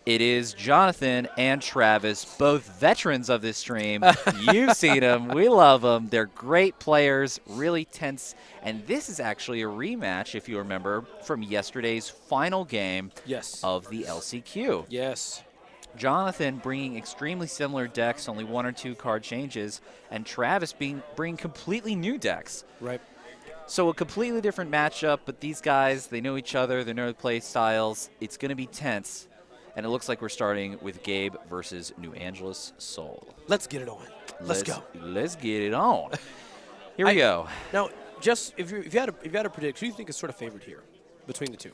It is Jonathan and Travis, both veterans of this stream. You've seen them. We love them. They're great players, really tense. And this is actually a rematch, if you remember, from yesterday's final game of the LCQ. Yes. Jonathan bringing extremely similar decks, only 1 or 2 card changes, and Travis bringing completely new decks. Right. So a completely different matchup, but these guys, they know each other, they know the play styles. It's going to be tense. And it looks like we're starting with Gabe versus New Angeles Soul. Let's get it on. Let's go. Let's get it on. Here we go. Now, just if you had to predict, who do you think is sort of favored here between the two?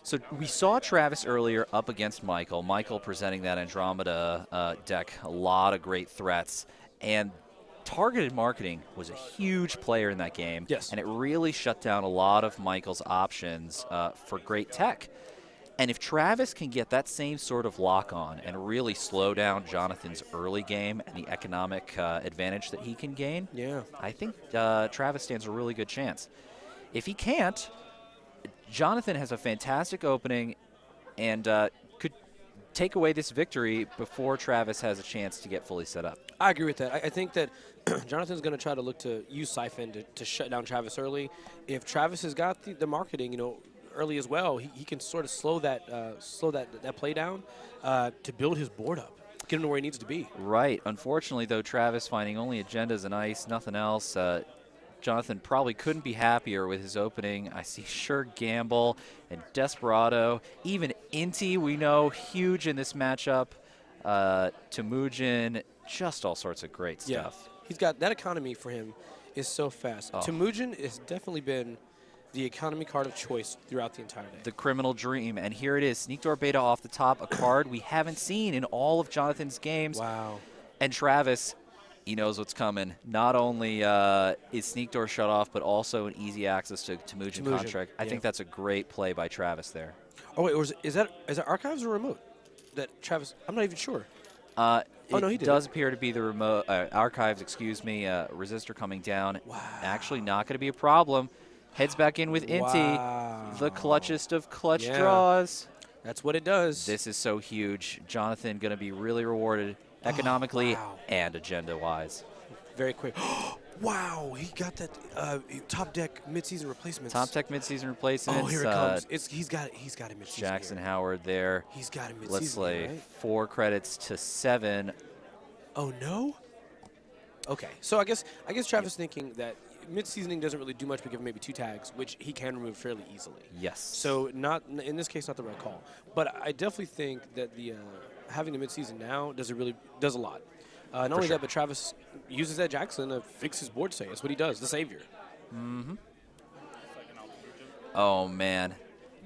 So we saw Travis earlier up against Michael. Michael presenting that Andromeda deck, a lot of great threats. And targeted marketing was a huge player in that game. Yes. And it really shut down a lot of Michael's options for great tech. And if Travis can get that same sort of lock on and really slow down Jonathan's early game and the economic advantage that he can gain, I think Travis stands a really good chance. If he can't, Jonathan has a fantastic opening and could take away this victory before Travis has a chance to get fully set up. I agree with that. I think that Jonathan's going to try to look to use Siphon to shut down Travis early. If Travis has got the marketing, early as well, he can sort of slow that play down to build his board up, get him to where he needs to be. Right. Unfortunately, though, Travis finding only agendas and ice, nothing else. Jonathan probably couldn't be happier with his opening. I see Sure Gamble and Desperado. Even Inti, we know, huge in this matchup. Temujin, just all sorts of great stuff. Yeah. He's got that economy for him is so fast. Oh. Temujin has definitely been the economy card of choice throughout the entire day. The criminal dream. And here it is, Sneak Door Beta off the top, a card we haven't seen in all of Jonathan's games. Wow. And Travis, he knows what's coming. Not only is Sneak Door shut off, but also an easy access to Temujin contract. I think that's a great play by Travis there. Oh, wait, is that Archives or Remote? That Travis, I'm not even sure. No, he did. Does appear to be the remote Archives, excuse me. Resistor coming down. Wow. Actually not going to be a problem. Heads back in with Inti, the clutchest of clutch draws. That's what it does. This is so huge. Jonathan going to be really rewarded economically and agenda-wise. Very quick. Wow, he got that top deck midseason replacements. Top deck midseason replacements. Oh, here it comes. He's got a midseason. Jackson Howard there. He's got a midseason. Let's play right? 4 credits to 7. Oh no. Okay, so I guess Travis thinking that mid-seasoning doesn't really do much but give him maybe 2 tags, which he can remove fairly easily. Yes. So not in this case, not the right call. But I definitely think that the having the mid-season now does a lot. Not only that, but Travis uses that Jackson to fix his board state. That's what he does, the savior. Mm-hmm. Oh, man.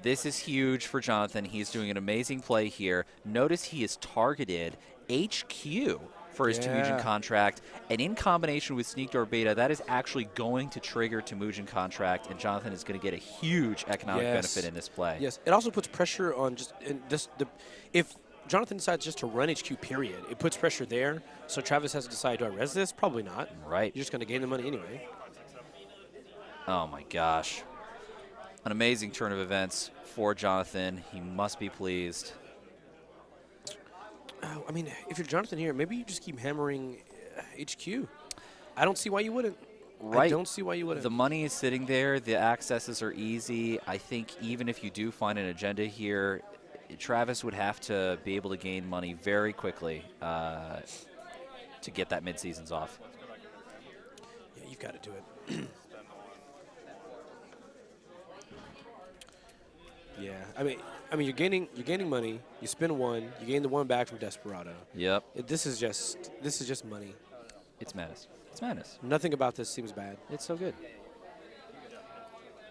This is huge for Jonathan. He's doing an amazing play here. Notice he is targeted HQ for his Temujin contract, and in combination with Sneak Door Beta, that is actually going to trigger Temujin contract, and Jonathan is going to get a huge economic benefit in this play. Yes, it also puts pressure on if Jonathan decides just to run HQ, period, it puts pressure there, so Travis has to decide, do I res this? Probably not. Right. You're just going to gain the money anyway. Oh, my gosh. An amazing turn of events for Jonathan. He must be pleased. I mean, if you're Jonathan here, maybe you just keep hammering HQ. I don't see why you wouldn't. Right. I don't see why you wouldn't. The money is sitting there. The accesses are easy. I think even if you do find an agenda here, Travis would have to be able to gain money very quickly to get that mid-seasons off. Yeah, you've got to do it. Yeah, I mean, you're gaining money. You spend 1, you gain the 1 back from Desperado. Yep. This is just money. It's madness. It's madness. Nothing about this seems bad. It's so good.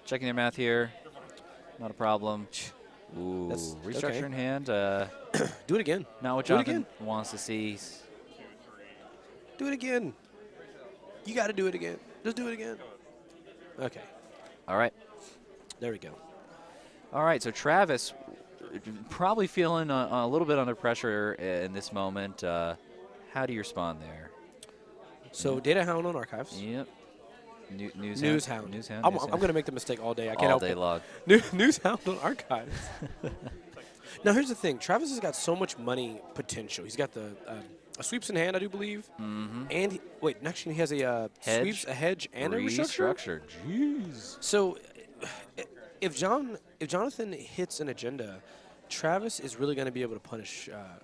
Checking their math here. Not a problem. Ooh, restructure in hand. Do it again. Not what Jonathan wants to see. Do it again. You got to do it again. Just do it again. Okay. All right. There we go. All right, so Travis probably feeling a little bit under pressure in this moment. How do you respond there? So Data Hound on Archives. Yep. News Hound. I'm going to make the mistake all day. I can't help it. All day long. News Hound on Archives. Now, here's the thing. Travis has got so much money potential. He's got the a sweeps in hand, I do believe. Mm-hmm. And, actually, he has a sweeps, a hedge, and a restructure. Jeez. So, if Jonathan hits an agenda, Travis is really going to be able to punish on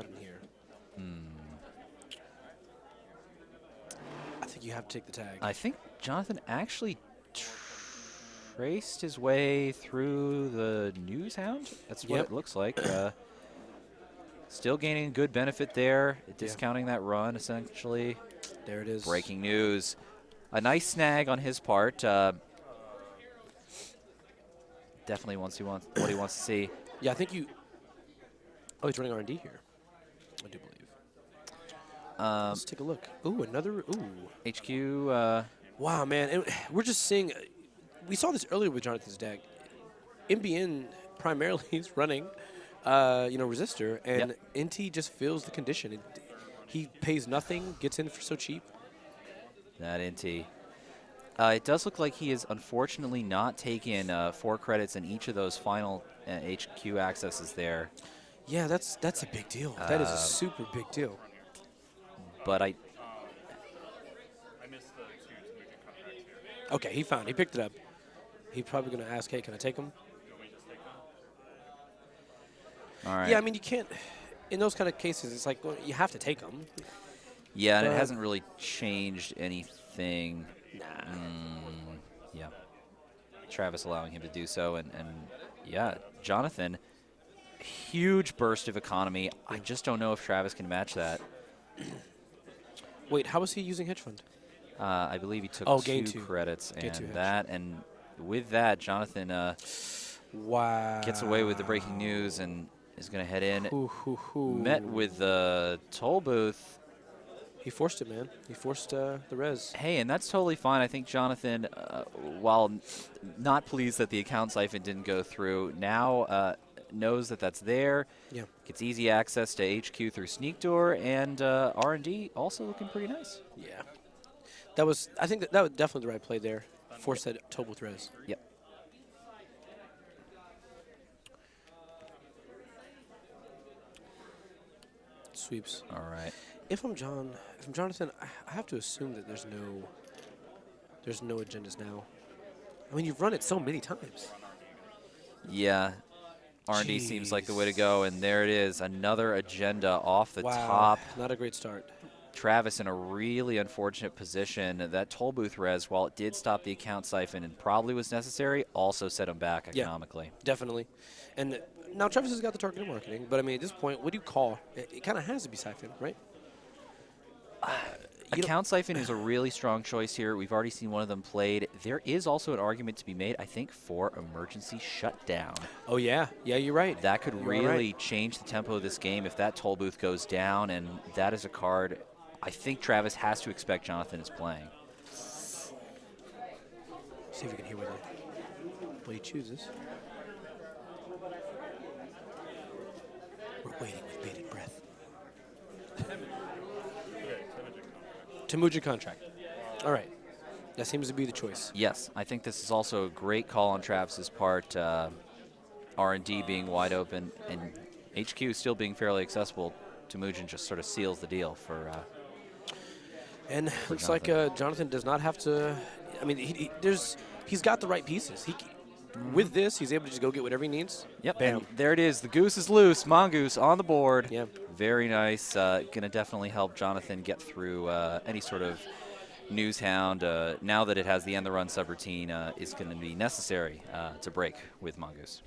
him here. I think you have to take the tag. I think Jonathan actually traced his way through the news hound. That's what it looks like. Still gaining good benefit there, discounting that run essentially. There it is. Breaking news. A nice snag on his part. Definitely what he wants to see. Yeah, I think you. Oh, he's running R&D here. I do believe. Let's take a look. Ooh, another. Ooh. HQ. Wow, man. And we're just seeing. We saw this earlier with Jonathan's deck. MBN primarily is running, resistor, and NT just feels the condition. He pays nothing, gets in for so cheap. That NT. It does look like he is unfortunately not taking 4 credits in each of those final HQ accesses there. Yeah, that's a big deal. That is a super big deal. But I missed the 2 Temujan contracts here. Okay, he picked it up. He's probably going to ask, hey, can I take them? You want me to just take them? all right. Yeah, I mean, you can't. In those kind of cases, it's like, well, you have to take them. Yeah, and it hasn't really changed anything. Nah. Yeah. Travis allowing him to do so, and yeah, Jonathan, huge burst of economy. I just don't know if Travis can match that. Wait, how was he using hedge fund? I believe he took gain 2 2. credits, Gain 2 and hedge. and with that, Jonathan Wow. gets away with the breaking news and is going to head in. Hoo. Met with the toll booth. He forced it, man. He forced the res. Hey, and that's totally fine. I think Jonathan, while not pleased that the account siphon didn't go through, now knows that that's there. Yeah. Gets easy access to HQ through Sneak Door, and R&D also looking pretty nice. Yeah. I think that was definitely the right play there. Force that toll booth res. Yep. Sweeps. All right. If I'm Jonathan, I have to assume that there's no agendas now. I mean, you've run it so many times. Yeah. R&D seems like the way to go, and there it is, another agenda off the Wow. top. Not a great start. Travis in a really unfortunate position. That toll booth res, while it did stop the account siphon and probably was necessary, also set him back economically. Definitely. And now Travis has got the targeted marketing, but I mean, at this point, what do you call? It kind of has to be siphon, right? Account siphon is a really strong choice here. We've already seen one of them played. There is also an argument to be made, I think, for emergency shutdown. Oh, yeah. Yeah, you're right. That could really change the tempo of this game if that toll booth goes down, and that is a card I think Travis has to expect Jonathan is playing. See if we can hear what he chooses. We're waiting with bated breath. Temujan contract. All right. That seems to be the choice. Yes, I think this is also a great call on Travis's part. R&D being wide open and HQ still being fairly accessible. Temujan just sort of seals the deal for. And looks like Jonathan does not have to. I mean, he's got the right pieces. With this, he's able to just go get whatever he needs. Yep. Bam. And there it is. The goose is loose. Mongoose on the board. Yep. Very nice. Going to definitely help Jonathan get through any sort of news hound. Now that it has the end the run subroutine, is going to be necessary to break with Mongoose.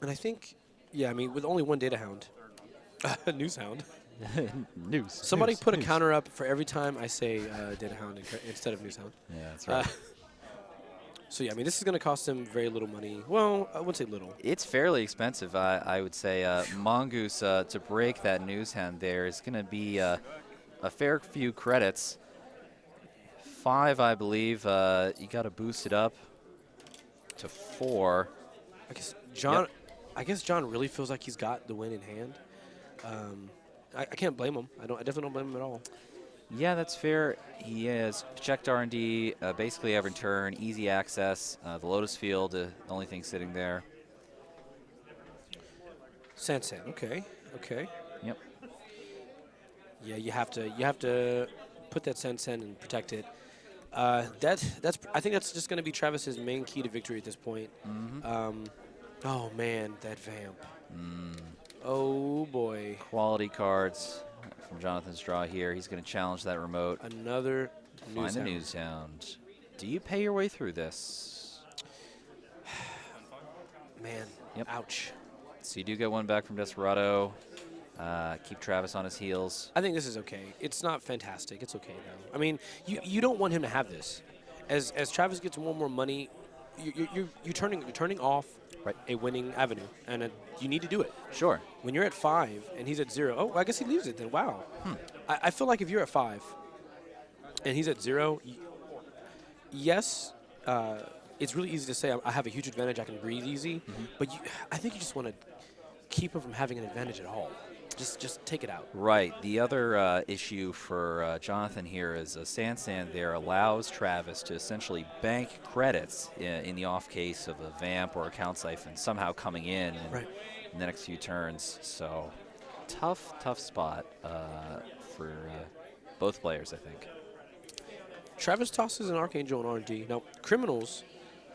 And I think, I mean, with only one data hound, news hound. News. Somebody put a counter up for every time I say data hound instead of news hound. Yeah, that's right. So, yeah, I mean, this is going to cost him very little money. Well, I wouldn't say little. It's fairly expensive, I would say. Mongoose, to break that news hound there is going to be a fair few credits. 5, I believe. You got to boost it up to 4. I guess Jon really feels like he's got the win in hand. I can't blame him. I definitely don't blame him at all. Yeah, that's fair. He has checked R&D basically every turn, easy access. The Lotus Field, the only thing sitting there. Sansan. Okay. Okay. Yep. Yeah, you have to put that Sansan and protect it. That's I think that's just going to be Travis's main key to victory at this point. Oh man, that vamp. Oh boy. Quality cards from Jonathan's draw here. He's going to challenge that remote. Another Find the Newshound. news hound. Do you pay your way through this? Man. Yep. Ouch. So you do get one back from Desperado. Keep Travis on his heels. I think this is okay. It's not fantastic. It's okay though. I mean, you don't want him to have this. As Travis gets more and more money, you're turning off a winning avenue, and you need to do it. Sure. When you're at 5 and he's at 0, oh, I guess he leaves it then. Wow. I feel like if you're at 5 and he's at 0, yes, it's really easy to say I have a huge advantage. I can breathe easy, but I think you just want to keep him from having an advantage at all. Just take it out. Right. The other issue for Jonathan here is Sansan there allows Travis to essentially bank credits in the off case of a vamp or a count siphon somehow coming in in the next few turns. So tough spot for both players, I think. Travis tosses an Archangel and R&D. Now, criminals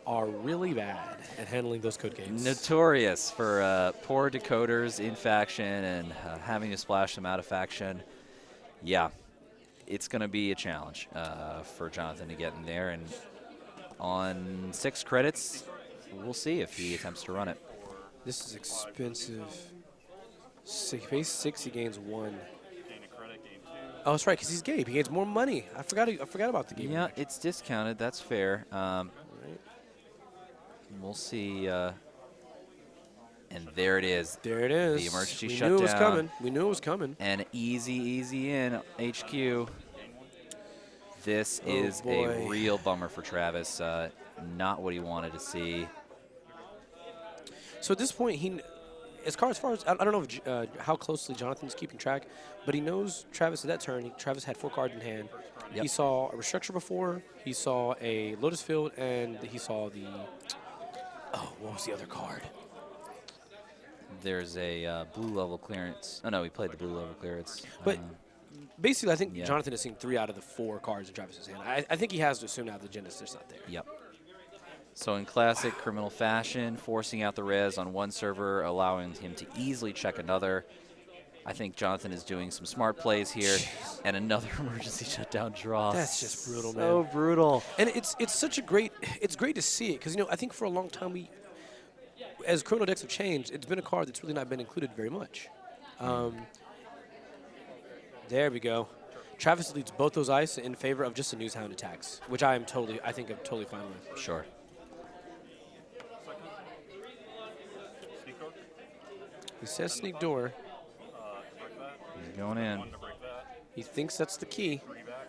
are really bad at handling those code games. Notorious for poor decoders in faction and having to splash them out of faction. Yeah, it's going to be a challenge for Jonathan to get in there. And on 6 credits, we'll see if he attempts to run it. This is expensive. Base 6, he gains 1. Gain a credit, gain 2. Oh, that's right, because he's Gabe. He gains more money. I forgot about the Gabe. Yeah, it's discounted. That's fair. We'll see. And there it is. There it is. The emergency we shutdown. Knew it was coming. We knew it was coming. And easy in HQ. This Oh, is boy. a real bummer for Travis. Not what he wanted to see. So at this point, as far as I don't know if, how closely Jonathan's keeping track, but he knows Travis at that turn. Travis had 4 cards in hand. Yep. He saw a Restructure before. He saw a Lotus Field, and he saw the. Oh, what was the other card? There's a blue level clearance. Oh, no, he played the blue level clearance. But basically, I think yeah. Jonathan has seen 3 out of the 4 cards in Travis's hand. I think he has to assume now the Genesis not there. Yep. So in classic criminal fashion, forcing out the res on one server, allowing him to easily check another. I think Jonathan is doing some smart plays here. And another emergency shutdown draw. That's just brutal, man. So brutal. And it's such a great to see it because I think for a long time as criminal decks have changed, it's been a card that's really not been included very much. There we go. Travis leads both those ice in favor of just the News Hound attacks, which I think I'm totally fine with. Sure. Sneak door. He says sneak door. Break that. He's going in. 1 to break that. He thinks that's the key. 3 back.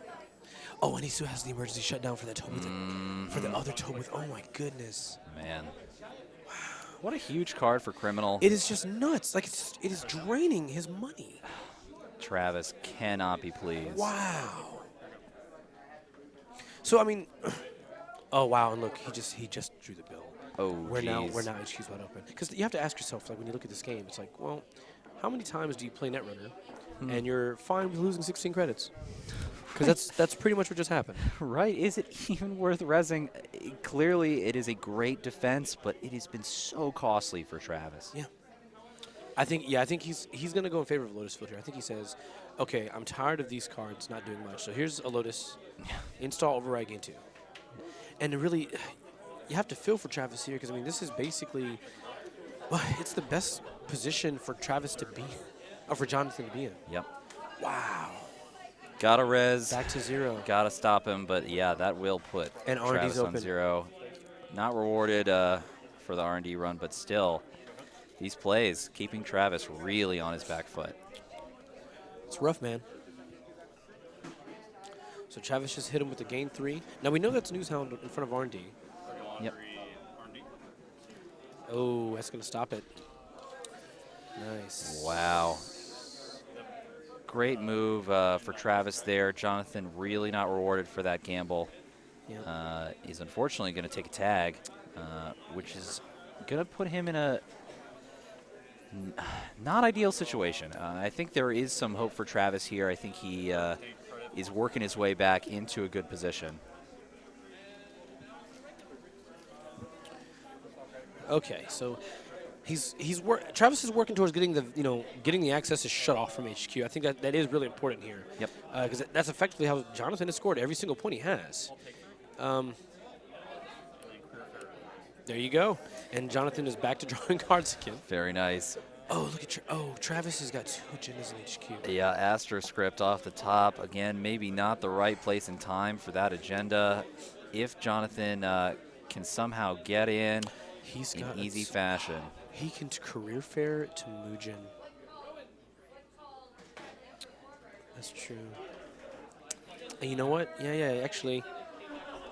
Oh, and he still has the emergency shutdown for that toe with for the other toe with. Oh my goodness. Man. What a huge card for criminal. It is just nuts. Like it is draining his money. Travis cannot be pleased. Wow. So I mean, oh wow, and look, he just drew the bill. Oh, We're now geez. HQ's wide open. Because you have to ask yourself, like when you look at this game, it's like, well, how many times do you play Netrunner, and you're fine with losing 16 credits? Because that's pretty much what just happened. Right? Is it even worth rezzing? Clearly, it is a great defense, but it has been so costly for Travis. Yeah. I think he's going to go in favor of Lotus Filter. I think he says, okay, I'm tired of these cards not doing much. So here's a Lotus. Install Override Gain 2. And really, you have to feel for Travis here because, I mean, this is basically, well, it's the best position for Travis to be, or for Jonathan to be in. Yep. Wow. Gotta res. Back to 0. Gotta stop him, but yeah, that will put And R&D's Travis on open. 0. Not rewarded for the R&D run, but still, these plays keeping Travis really on his back foot. It's rough, man. So Travis just hit him with the gain 3. Now we know that's Newshound in front of R&D. Yep. Oh, that's going to stop it. Nice. Wow. Great move for Travis there. Jonathan really not rewarded for that gamble. Yeah. He's unfortunately going to take a tag, which is going to put him in a Not ideal situation. I think there is some hope for Travis here. I think he is working his way back into a good position. Okay, so Travis is working towards getting the access to shut off from HQ. I think that is really important here. Yep. Because that's effectively how Jonathan has scored every single point he has. There you go. And Jonathan is back to drawing cards again. Very nice. Oh, look at Travis has got 2 agendas in HQ. Yeah, Astro script off the top. Again, maybe not the right place and time for that agenda. If Jonathan can somehow get in easy fashion. He can career fair to Mugen. That's true. And you know what? Yeah, actually.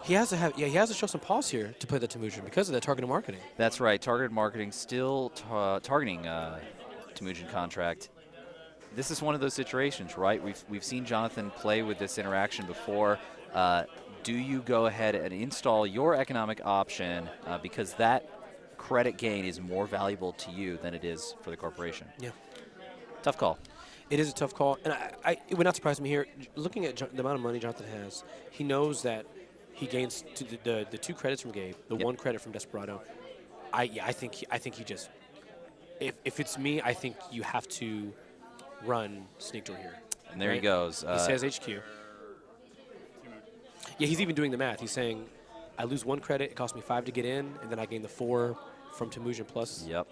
He has to show some pause here to play the Temujin because of that targeted marketing. That's right. Targeted marketing still targeting Temujin contract. This is one of those situations, right? We've seen Jonathan play with this interaction before. Do you go ahead and install your economic option because that credit gain is more valuable to you than it is for the corporation? Yeah. Tough call. It is a tough call, and it would not surprise me here. Looking at the amount of money Jonathan has, he knows that he gains the 2 credits from Gabe, the 1 credit from Desperado. I think he just, if it's me, I think you have to run Snake Door here. And there he goes. He says HQ. Yeah, he's even doing the math. He's saying, I lose 1 credit, it costs me 5 to get in, and then I gain the 4 from Temujin plus. Yep.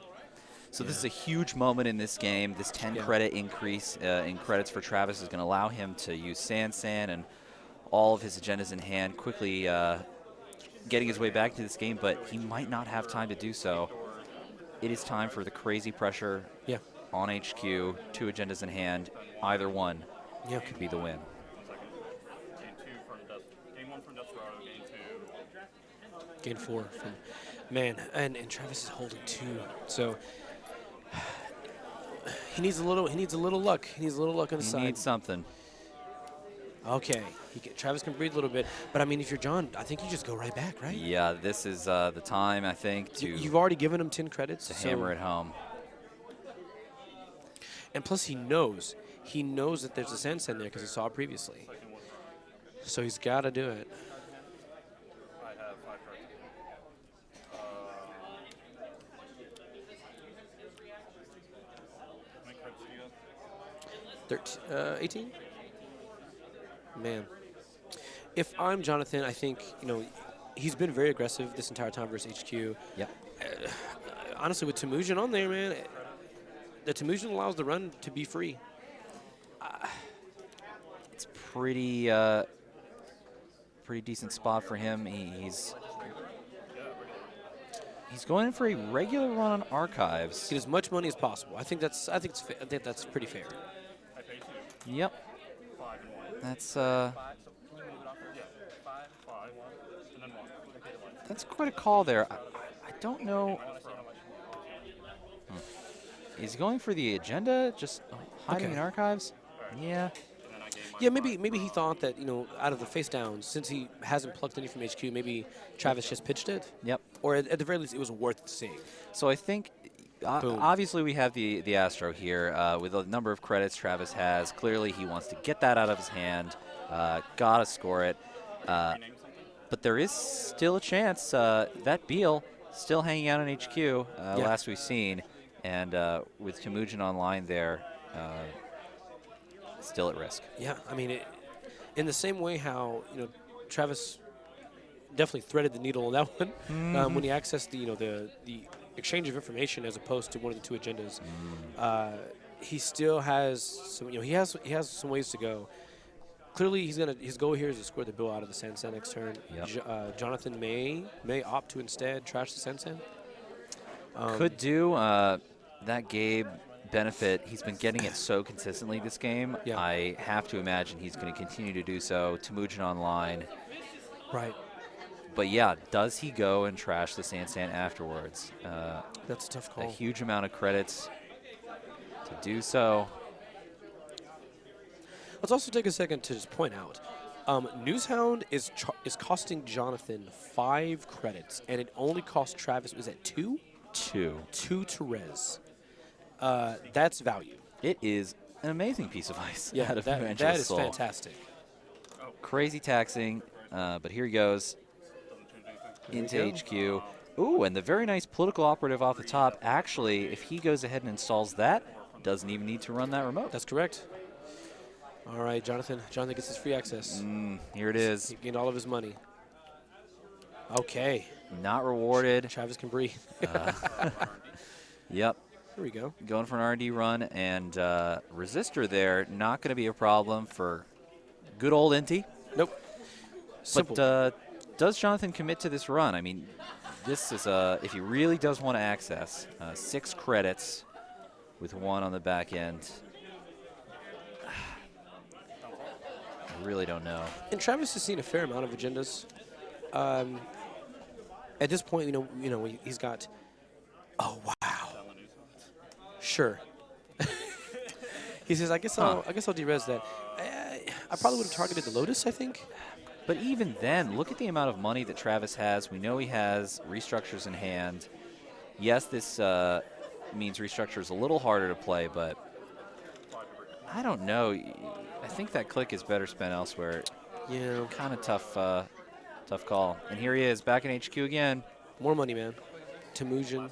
So this is a huge moment in this game. This 10 credit increase in credits for Travis is going to allow him to use Sansan and all of his agendas in hand, quickly getting his way back to this game, but he might not have time to do so. It is time for the crazy pressure on HQ, 2 agendas in hand. Either one could be the win. Game 1 from Desperado, game 2. Gain 4 from man, and Travis is holding 2. So he needs a little luck. He needs a little luck on the side. He needs something. Okay, Travis can breathe a little bit, but I mean, if you're Jon, I think you just go right back, right? Yeah, this is the time, I think, to You've already given him 10 credits. to hammer it home. And plus, he knows that there's a Sansan there because he saw it previously. So he's got to do it. I have 5 cards. How many cards do you have? 18? Man. If I'm Jonathan, I think, he's been very aggressive this entire time versus HQ. Yep. Honestly, with Temujin on there, man, the Temujin allows the run to be free. It's pretty decent spot for him. He's going in for a regular run on archives. Get as much money as possible. I think that's pretty fair. I pay 2. Yep. 5 and 1. That's 5, and then 1. that's quite a call there. I don't know. Is he going for the agenda? Just hiding in archives? Yeah. Yeah, maybe he thought that, out of the face down, since he hasn't plucked any from HQ, maybe Travis just pitched it. Yep. Or at the very least, it was worth seeing. So I think, obviously, we have the Astro here with the number of credits Travis has. Clearly, he wants to get that out of his hand. Gotta score it. But there is still a chance that Beal still hanging out in HQ, last we've seen. And with Temujin online there, still at risk. Yeah, I mean, in the same way how Travis definitely threaded the needle on that one when he accessed the exchange of information as opposed to one of the 2 agendas. He still has some he has some ways to go. Clearly, his goal here is to score the bill out of the Sansan next turn. Yep. Jonathan may opt to instead trash the Sansan. Could do that Gabe benefit. He's been getting it so consistently this game. Yeah. I have to imagine he's going to continue to do so. Temujin online. Right. But yeah, does he go and trash the Sansan afterwards? That's a tough A call. huge amount of credits to do so. Let's also take a second to just point out, Newshound is costing Jonathan 5 credits, and it only cost Travis, was that 2? 2. 2 to res. that's value. It is an amazing piece of ice. Yeah, out of that Evangelist is Soul. fantastic. Crazy taxing, but here he goes into go. HQ. Ooh, and the very nice political operative off the top. Actually, if he goes ahead and installs that, doesn't even need to run that remote. That's correct. All right, Jonathan. Jonathan gets his free access. Here it is. He gained all of his money. Okay. Not rewarded. Travis can breathe. Yep. Here we go. Going for an R&D run, and resistor there, not going to be a problem for good old Inti. Nope. Simple. But does Jonathan commit to this run? I mean, this is if he really does want to access 6 credits with 1 on the back end. I really don't know. And Travis has seen a fair amount of agendas. At this point, he's got. Oh wow. Sure. He says, I guess I'll derez that. I probably would have targeted the Lotus, I think. But even then, look at the amount of money that Travis has. We know he has restructures in hand. Yes, this means restructure is a little harder to play, but I don't know. I think that click is better spent elsewhere. Yeah. Kind of tough call. And here he is, back in HQ again. More money, man. Temujin.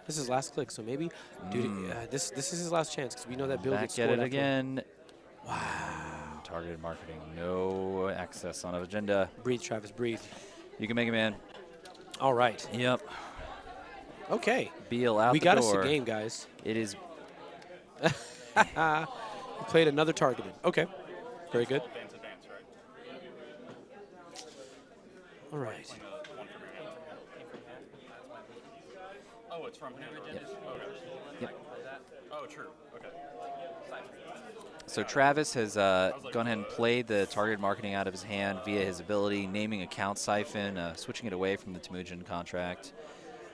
This is his last click, so maybe, dude, this is his last chance because we know that build Back gets at scored it after. again. Wow. Targeted marketing. No access on agenda. Breathe, Travis, breathe. You can make it, man. All right. Yep. Okay. Beal out We the got us door. a game, guys. It is. We played another targeted. Okay. Very good. Advance, right? All right. Oh, it's from him. Yep. Okay. Yep. Oh, true. Okay. So Travis has gone ahead and played the targeted marketing out of his hand via his ability, naming account siphon, switching it away from the Temujin contract,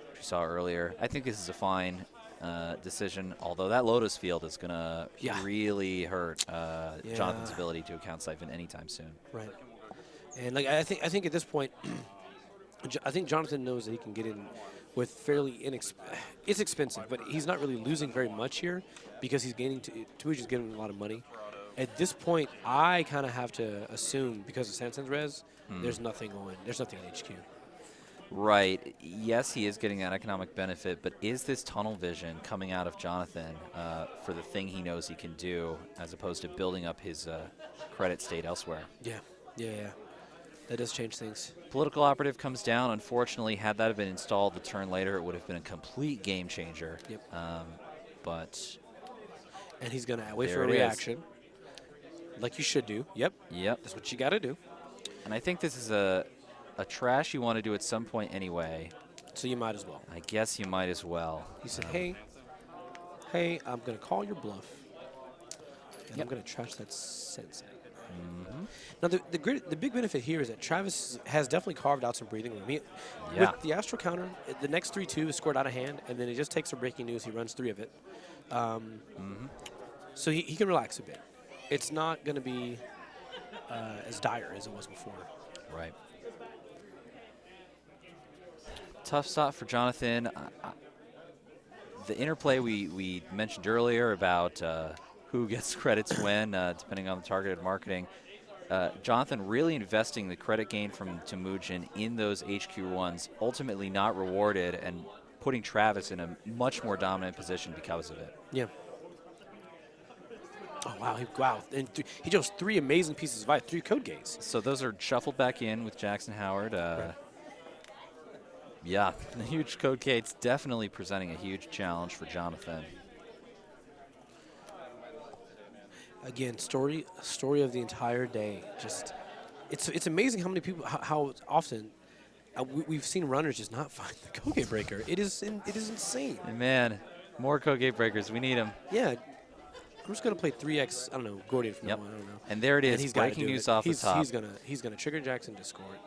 which you saw earlier. I think this is a fine decision, although that Lotus field is going to really hurt Jonathan's ability to account siphon anytime soon. Right. And like I think at this point, I think Jonathan knows that he can get in with fairly it's expensive, but he's not really losing very much here because he's gaining. Temujin's getting a lot of money. At this point, I kind of have to assume because of Sansan's res, there's nothing on. There's nothing in HQ. Right. Yes, he is getting that economic benefit, but is this tunnel vision coming out of Jonathan for the thing he knows he can do, as opposed to building up his credit state elsewhere? Yeah. That does change things. Political operative comes down. Unfortunately, had that have been installed the turn later, it would have been a complete game changer. Yep. But And he's going to wait There for a it is. reaction, like you should do. Yep. yep. That's what you got to do. And I think this is a trash you want to do at some point anyway. So you might as well. I guess you might as well. He said, hey, I'm going to call your bluff, and I'm going to trash that Sensei. Now, the big benefit here is that Travis has definitely carved out some breathing room. With the Astro counter, the next 3-2 is scored out of hand, and then he just takes a breaking news. He runs 3 of it. So he can relax a bit. It's not going to be as dire as it was before. Right. Tough stop for Jonathan. The interplay we mentioned earlier about who gets credits when, depending on the targeted marketing. Jonathan really investing the credit gain from Temujin in those HQ ones, ultimately not rewarded, and putting Travis in a much more dominant position because of it. Yeah. Oh, wow. Wow. And he chose 3 amazing pieces of ice, 3 code gates. So those are shuffled back in with Jackson Howard. Yeah, the huge code gates definitely presenting a huge challenge for Jonathan. Again, story of the entire day. Just, it's amazing how many people, how often we've seen runners just not find the code gate breaker. It is insane. And man, more code gate breakers. We need them. Yeah. I'm just gonna play 3x. I don't know, Gordian from now on. I don't know. And there it is. And he's gotta breaking do news it. off the top. He's gonna trigger Jackson to score it.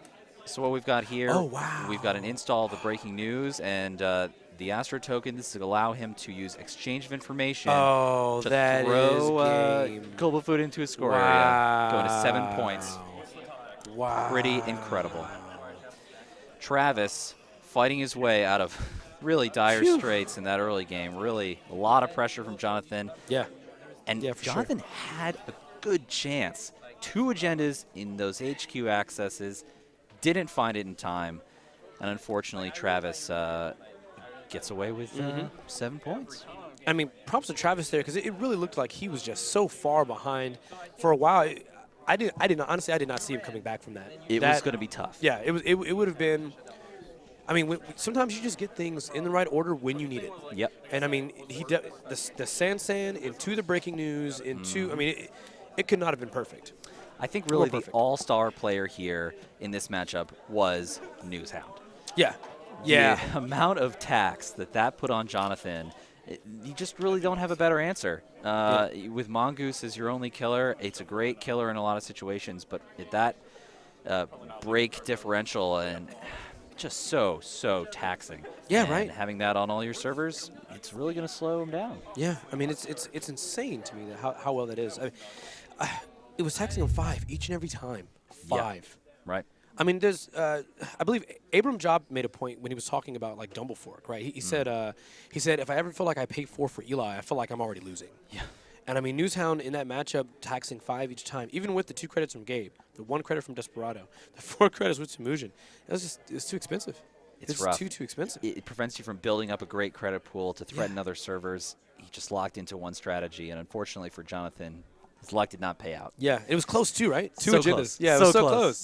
So what we've got here, Oh, wow. we've got an install of the breaking news and the Astro token. This is to allow him to use exchange of information Oh, to that throw is game. global food into a score area, going to 7 points. Wow. Pretty incredible. Travis fighting his way out of really dire Phew. straits in that early game. Really a lot of pressure from Jonathan. Yeah. And Yeah, for sure. Jonathan had a good chance. 2 agendas in those HQ accesses. Didn't find it in time. And unfortunately, Travis gets away with 7 points. I mean, props to Travis there because it really looked like he was just so far behind for a while. I did not see him coming back from that. It was going to be tough. Yeah, it would have been. I mean, sometimes you just get things in the right order when you need it. Yep. And I mean, the Sand into the breaking news into. I mean, it could not have been perfect. I think really the perfect. all-star player here in this matchup was Newshound. Yeah. Yeah. The amount of tax that put on Jonathan, you just really don't have a better answer. With Mongoose as your only killer, it's a great killer in a lot of situations, but at that break differential and just so taxing. Yeah, and right. Having that on all your servers, it's really going to slow them down. Yeah. I mean, it's insane to me how well that is. It was taxing on 5 each and every time. 5. Yeah, right. I mean, there's, I believe Abram Job made a point when he was talking about like Dumble Fork, right? He said, if I ever feel like I pay 4 for Eli, I feel like I'm already losing. Yeah. And I mean, Newshound in that matchup taxing 5 each time, even with the 2 credits from Gabe, the 1 credit from Desperado, the 4 credits with Temujin. It's too expensive. It's rough. Too expensive. It prevents you from building up a great credit pool to threaten other servers. He just locked into one strategy, and unfortunately for Jonathan, his luck did not pay out. Yeah, it was close too, right? 2 So agendas. close. Yeah, it was so close. close.